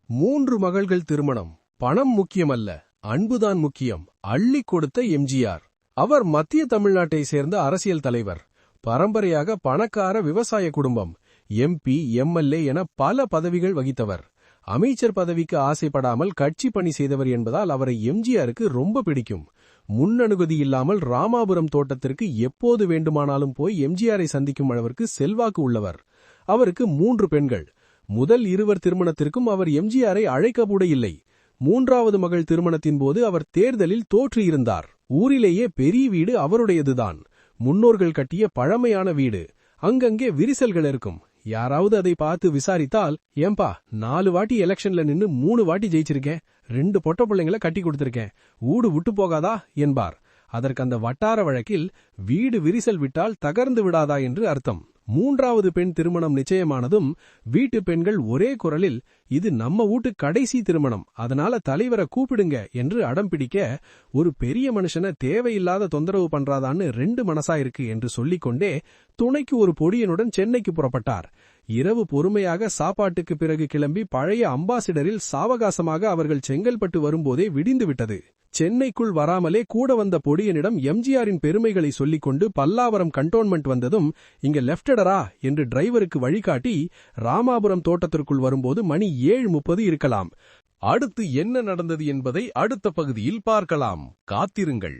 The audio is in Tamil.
3 மகள்கள் திருமணம். பணம் முக்கியமல்ல, அன்புதான் முக்கியம். அள்ளி கொடுத்த எம்ஜிஆர். அவர் மத்திய தமிழ்நாட்டை சேர்ந்த அரசியல் தலைவர். பரம்பரையாக பணக்கார விவசாய குடும்பம். MP, MLA என பல பதவிகள் வகித்தவர். அமைச்சர் பதவிக்கு ஆசைப்படாமல் கட்சி பணி செய்தவர் என்பதால் அவரை எம்ஜிஆருக்கு ரொம்ப பிடிக்கும். முன்னனுமதி இல்லாமல் ராமாபுரம் தோட்டத்திற்கு எப்போது வேண்டுமானாலும் போய் எம்ஜிஆரை சந்திக்கும் அளவிற்கு செல்வாக்கு உள்ளவர். அவருக்கு 3 பெண்கள். முதல் இருவர் திருமணத்திற்கும் அவர் எம்ஜிஆரை அழைக்கக்கூட இல்லை. 3வது மகள் திருமணத்தின் போது அவர் தேர்தலில் தோற்றியிருந்தார். ஊரிலேயே பெரிய வீடு அவருடையதுதான். முன்னோர்கள் கட்டிய பழமையான வீடு. அங்கங்கே விரிசல்கள் இருக்கும். யாராவது அதை பார்த்து விசாரித்தால், ஏம்பா 4 வாட்டி எலெக்ஷன்ல நின்னு 3 வாட்டி ஜெயிச்சிருக்கேன், 2 பொட்ட பிள்ளைங்களை கட்டி கொடுத்திருக்கேன், ஊடு விட்டு போகாதா என்பார். அதற்கு அந்த வட்டார வழக்கில் வீடு விரிசல் விட்டால் தகர்ந்து விடாதா என்று அர்த்தம். 3வது பெண் திருமணம் நிச்சயமானதும் வீட்டு பெண்கள் ஒரே குரலில், இது நம்ம வீட்டு கடைசி திருமணம், அதனால தலைவரை கூப்பிடுங்க என்று அடம் பிடிக்க, ஒரு பெரிய மனுஷனை தேவையில்லாத தொந்தரவு பண்றாதான்னு 2 மனசா இருக்கு என்று சொல்லிக்கொண்டே துணைக்கு ஒரு பொடியனுடன் சென்னைக்கு புறப்பட்டார். இரவு பொறுமையாக சாப்பாட்டுக்கு பிறகு கிளம்பி பழைய அம்பாசிடரில் சாவகாசமாக அவர்கள் செங்கல்பட்டு வரும்போதே விடிந்துவிட்டது. சென்னைக்குள் வராமலே கூட வந்த பொடியனிடம் எம்ஜிஆரின் பெருமைகளை சொல்லிக்கொண்டு பல்லாவரம் கண்டோன்மெண்ட் வந்ததும், இங்க லெப்டடரா என்று டிரைவருக்கு வழிகாட்டி ராமாபுரம் தோட்டத்திற்குள் வரும்போது மணி 7:30 இருக்கலாம். அடுத்து என்ன நடந்தது என்பதை அடுத்த பகுதியில் பார்க்கலாம். காத்திருங்கள்.